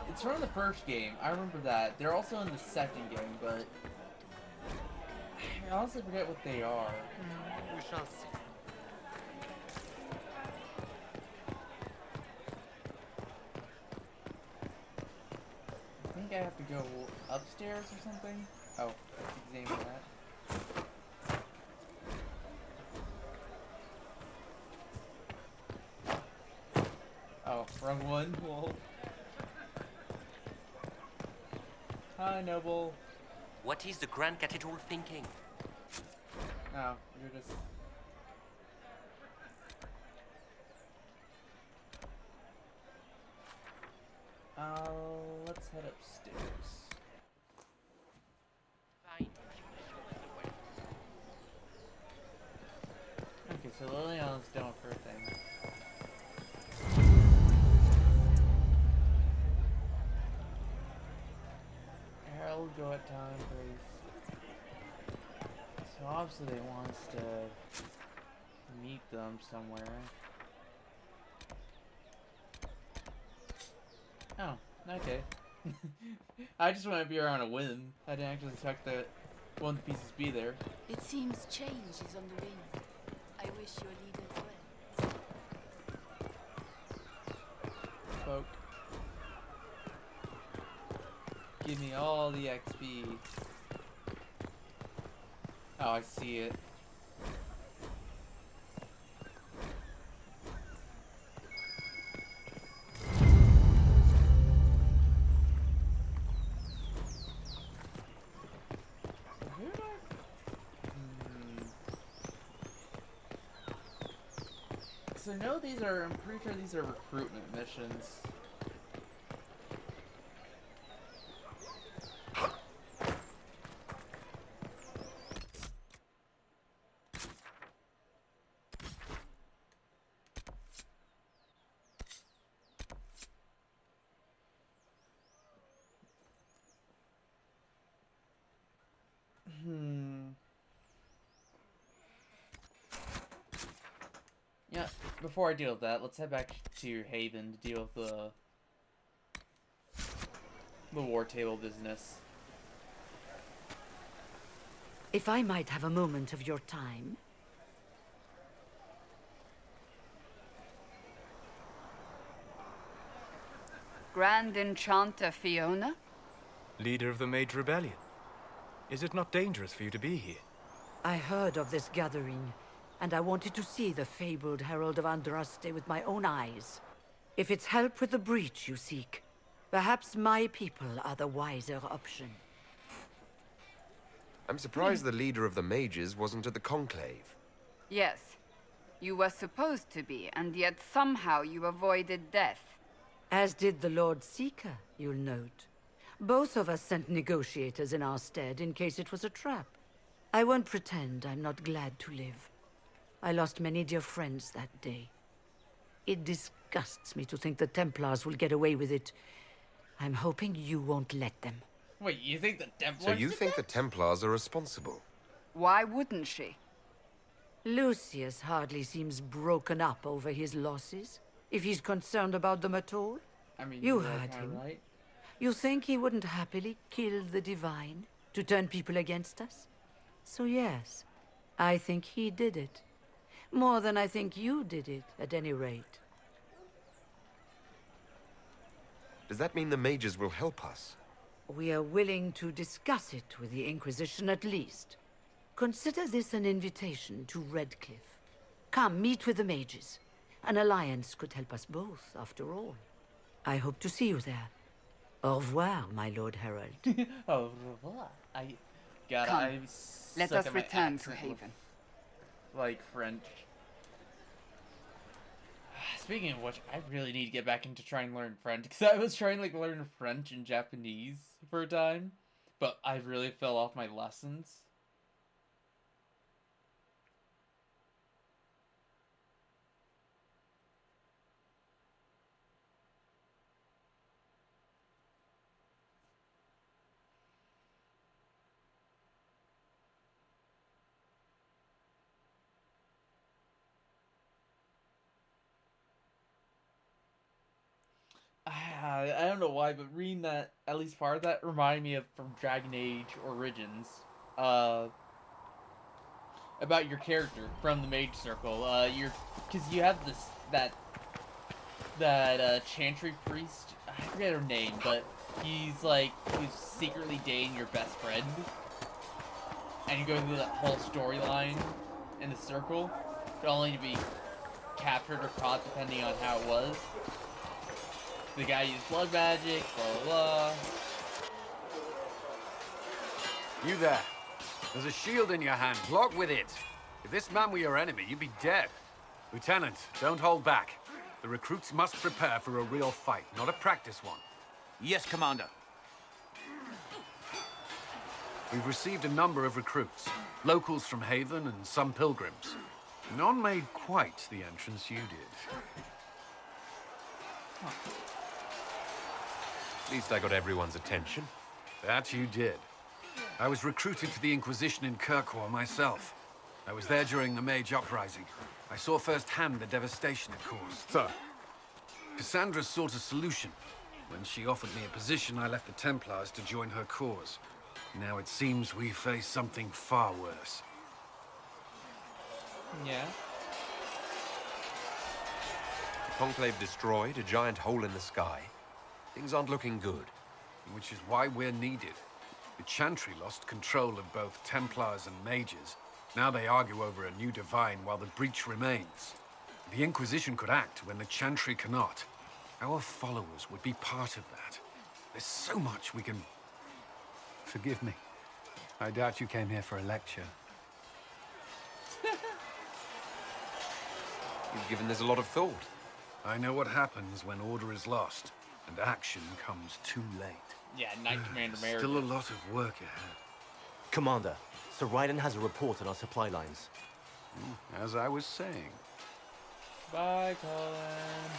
It's from the first game. I remember that. They're also in the second game, but I honestly forget what they are. We shall see. I think I have to go upstairs or something. Oh, let's examine that. Wrong one. Whoa. Hi, Noble. What is the Grand Cathedral thinking? Oh, you're just... let's head upstairs. Okay, so Liliana's done with her thing. Harold go at time, please. So obviously they want us to meet them somewhere. Oh, okay. I just want to be here on a whim. I didn't actually expect that one of the pieces be there. It seems change is on the wind. I wish your leaders well. Folk. Give me all the XP. Oh, I see it. So I know these are, I'm pretty sure these are recruitment missions. Yeah, before I deal with that, let's head back to Haven to deal with the war table business. If I might have a moment of your time. Grand Enchanter Fiona? Leader of the Mage Rebellion. Is it not dangerous for you to be here? I heard of this gathering, and I wanted to see the fabled Herald of Andraste with my own eyes. If it's help with the breach you seek, perhaps my people are the wiser option. I'm surprised the leader of the mages wasn't at the conclave. Yes. You were supposed to be, and yet somehow you avoided death. As did the Lord Seeker, you'll note. Both of us sent negotiators in our stead in case it was a trap. I won't pretend I'm not glad to live. I lost many dear friends that day. It disgusts me to think the Templars will get away with it. I'm hoping you won't let them. Wait, you think the Templars So you did think that? the Templars are responsible? Why wouldn't she? Lucius hardly seems broken up over his losses, if he's concerned about them at all. I mean, you you're heard kinda him. right. You think he wouldn't happily kill the Divine to turn people against us? So yes, I think he did it. More than I think you did it, at any rate. Does that mean the mages will help us? We are willing to discuss it with the Inquisition at least. Consider this an invitation to Redcliffe. Come, meet with the mages. An alliance could help us both, after all. I hope to see you there. Au revoir, my Lord Herald. Au revoir. Come, I'm let suck us at my return to accent Haven. with, like, French. Speaking of which, I really need to get back into trying to learn French, because I was trying to like learn French and Japanese for a time, but I really fell off my lessons. I don't know why, but reading that, at least part of that, reminded me of from Dragon Age Origins, about your character from the Mage Circle. Because you have that chantry priest. I forget her name, but he's secretly dating your best friend, and you go through that whole storyline in the circle, only to be captured or caught depending on how it was. The guy used blood magic, blah, blah, blah. You there. There's a shield in your hand. Block with it. If this man were your enemy, you'd be dead. Lieutenant, don't hold back. The recruits must prepare for a real fight, not a practice one. Yes, Commander. We've received a number of recruits. Locals from Haven and some pilgrims. None made quite the entrance you did. At least I got everyone's attention. That you did. I was recruited to the Inquisition in Kirkwall myself. I was there during the Mage Uprising. I saw firsthand the devastation it caused. Sir. Cassandra sought a solution. When she offered me a position, I left the Templars to join her cause. Now it seems we face something far worse. Yeah. The Conclave destroyed, a giant hole in the sky. Things aren't looking good. Which is why we're needed. The Chantry lost control of both Templars and Mages. Now they argue over a new divine while the breach remains. The Inquisition could act when the Chantry cannot. Our followers would be part of that. There's so much we can... Forgive me. I doubt you came here for a lecture. You've given this a lot of thought. I know what happens when order is lost, and action comes too late. Yeah, Knight Commander Mary. Still a lot of work ahead. Commander, Sir Raiden has a report on our supply lines. As I was saying. Bye, Colin.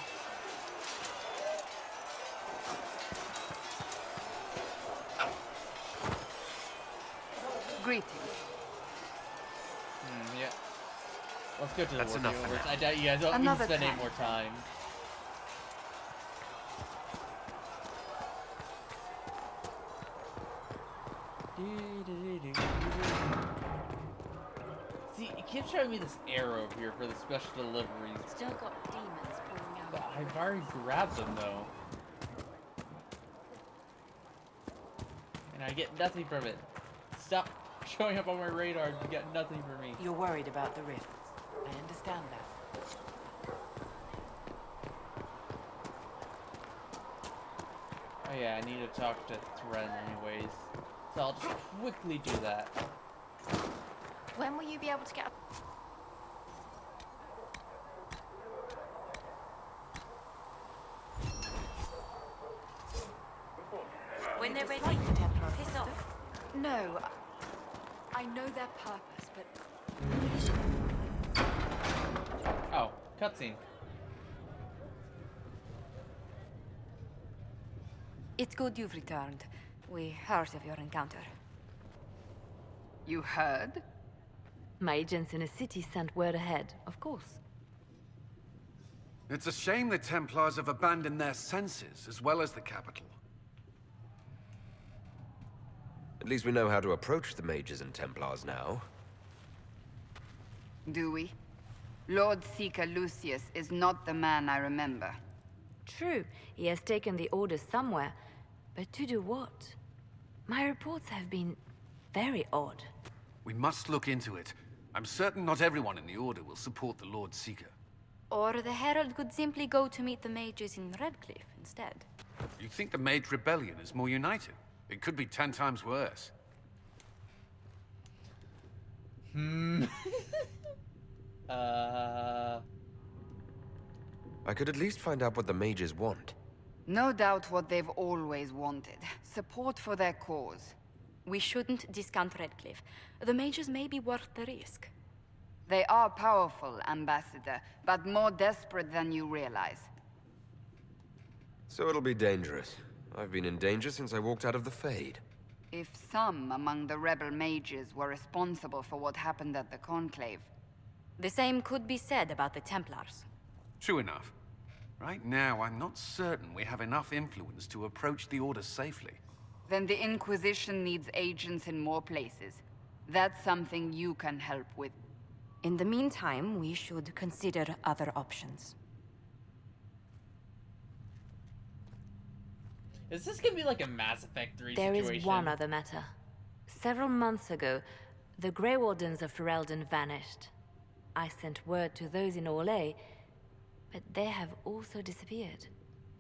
Greetings. Yeah. Let's go to the That's war enough field. for now. I doubt you guys don't Another spend any time. more time. See, it keeps showing me this arrow over here for the special deliveries. Still got demons pouring out. But I've already grabbed them though. And I get nothing from it. Stop showing up on my radar. You get nothing from me. You're worried about the rifts. I understand that. Oh yeah, I need to talk to Thren anyways. So I'll just quickly do that. When will you be able to get up? When they're ready, piss off. No, I know their purpose, but Oh, cutscene. It's good you've returned. We heard of your encounter. you heard? My agents in a city sent word ahead, of course. It's a shame the Templars have abandoned their senses, as well as the capital. At least we know how to approach the Mages and Templars now. Do we? Lord Seeker Lucius is not the man I remember. True, he has taken the orders somewhere, but to do what? My reports have been very odd. We must look into it. I'm certain not everyone in the Order will support the Lord Seeker. Or the Herald could simply go to meet the mages in Redcliffe instead. You think the Mage Rebellion is more united? It could be 10 times worse. I could at least find out what the Mages want. No doubt what they've always wanted. Support for their cause. We shouldn't discount Redcliffe. The mages may be worth the risk. They are powerful, Ambassador, but more desperate than you realize. So it'll be dangerous. I've been in danger since I walked out of the Fade. If some among the rebel mages were responsible for what happened at the Conclave... The same could be said about the Templars. True enough. Right now, I'm not certain we have enough influence to approach the Order safely. Then the Inquisition needs agents in more places. That's something you can help with. In the meantime, we should consider other options. Is this gonna be like a Mass Effect 3 There situation? is one other matter. Several months ago, the Grey Wardens of Ferelden vanished. I sent word to those in Orlais, but they have also disappeared.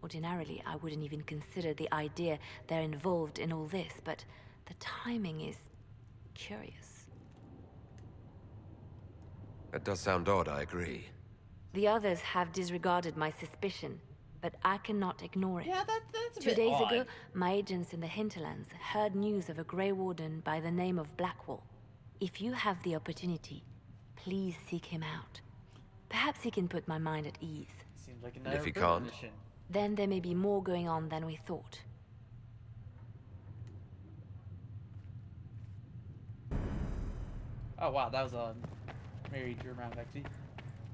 Ordinarily, I wouldn't even consider the idea they're involved in all this, but the timing is curious. That does sound odd, I agree. The others have disregarded my suspicion, but I cannot ignore it. Yeah, that's a 2 bit days odd. ago, my agents in the hinterlands heard news of a Grey Warden by the name of Blackwall. If you have the opportunity, please seek him out. Perhaps he can put my mind at ease. Seems like And if he can't? mission. Then there may be more going on than we thought. Oh wow, that was a very dramatic actually.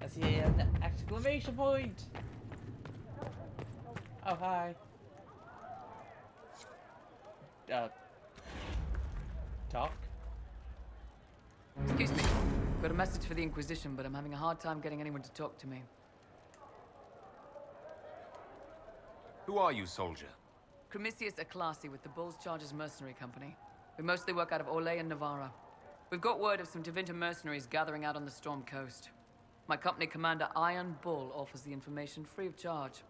I see an exclamation point! Oh hi. Talk? Excuse me. Got a message for the Inquisition, but I'm having a hard time getting anyone to talk to me. Who are you, soldier? Cremisius Aclasi with the Bulls Chargers Mercenary Company. We mostly work out of Orlais and Navarra. We've got word of some Tevinter mercenaries gathering out on the Storm Coast. My company commander, Iron Bull, offers the information free of charge.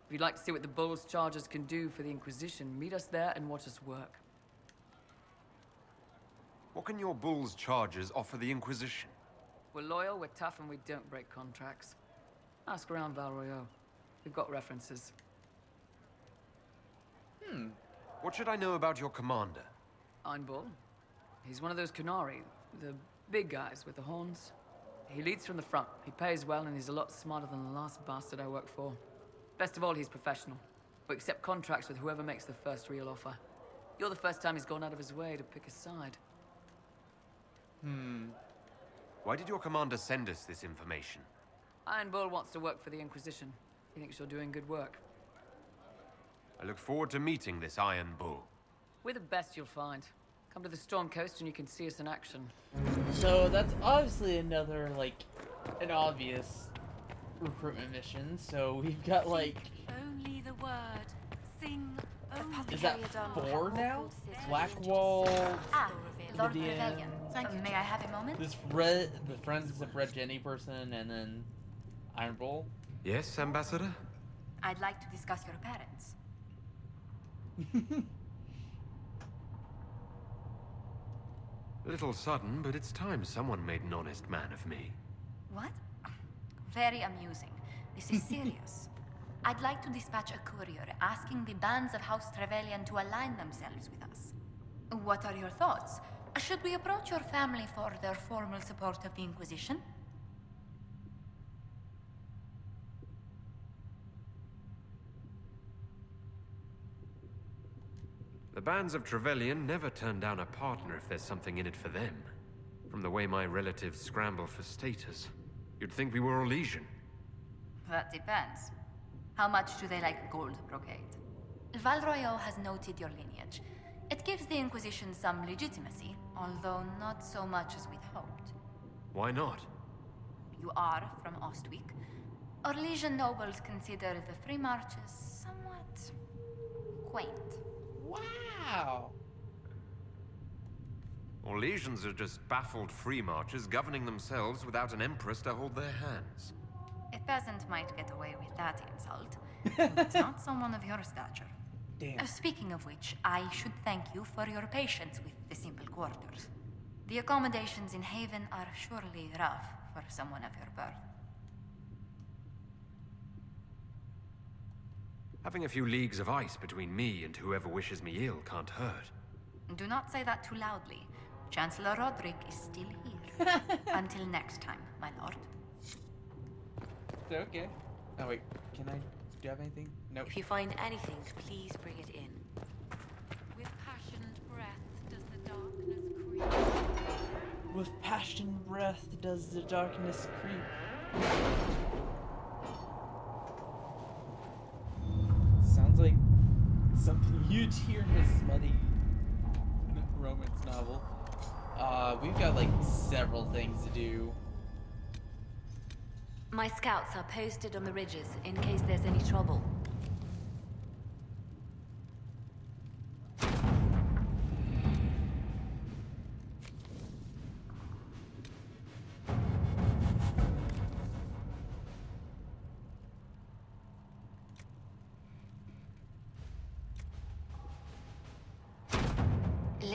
If you'd like to see what the Bulls Chargers can do for the Inquisition, meet us there and watch us work. What can your Bull's Chargers offer the Inquisition? We're loyal, we're tough, and we don't break contracts. Ask around Val Royeaux. We've got references. What should I know about your commander? Iron Bull. He's one of those Kunari, the big guys with the horns. He leads from the front, he pays well, and he's a lot smarter than the last bastard I worked for. Best of all, he's professional. We accept contracts with whoever makes the first real offer. You're the first time he's gone out of his way to pick a side. Why did your commander send us this information? Iron Bull wants to work for the Inquisition. He thinks you're doing good work. I look forward to meeting this Iron Bull. We're the best you'll find. Come to the Storm Coast and you can see us in action. So that's obviously another, like, an obvious recruitment mission. So we've got, like... Only the word. Sing only. Is that 4 now? Blackwall... Lord Lydian, Trevelyan. May I have a moment? This the Friends of Red Jenny person, and then Iron Bull. Yes, Ambassador? I'd like to discuss your parents. A little sudden, but it's time someone made an honest man of me. What? Very amusing. This is serious. I'd like to dispatch a courier asking the bands of House Trevelyan to align themselves with us. What are your thoughts? Should we approach your family for their formal support of the Inquisition? The bands of Trevelyan never turn down a partner if there's something in it for them. From the way my relatives scramble for status, you'd think we were Orlesian. That depends. How much do they like gold brocade? Val Royeaux has noted your lineage. It gives the Inquisition some legitimacy, although not so much as we'd hoped. Why not? You are from Ostwick. Orlesian nobles consider the free marches somewhat quaint. Wow! Orlesians are just baffled free marchers governing themselves without an empress to hold their hands. A peasant might get away with that insult, but not someone of your stature. Damn. Speaking of which, I should thank you for your patience with the simple quarters. The accommodations in Haven are surely rough for someone of your birth. Having a few leagues of ice between me and whoever wishes me ill can't hurt. Do not say that too loudly. Chancellor Roderick is still here. Until next time, my lord. Okay. Oh wait, can I... Do you have anything? Nope. If you find anything, please bring it in. With passionate breath does the darkness creep. With passion breath does the darkness creep. Sounds like something you'd hear in a smutty romance novel. We've got like several things to do. My scouts are posted on the ridges in case there's any trouble.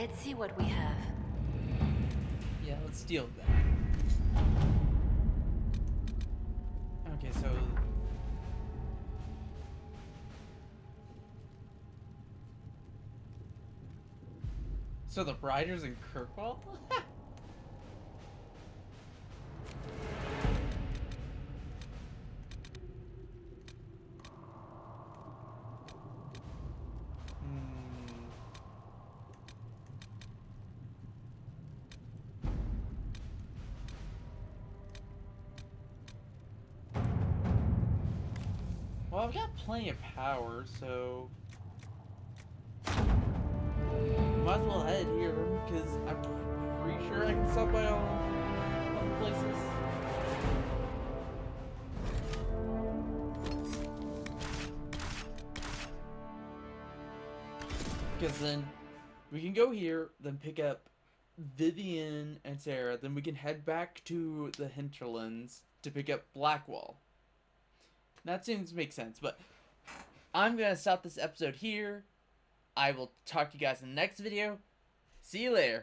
Let's see what we have. Yeah, let's steal that. Okay, so... So the Riders in Kirkwall? Well, I've got plenty of power, so... Might as well head here, because I'm pretty sure I can stop by all other places. Because then we can go here, then pick up Vivian and Sarah, then we can head back to the hinterlands to pick up Blackwall. That seems to make sense, but I'm going to stop this episode here. I will talk to you guys in the next video. See you later.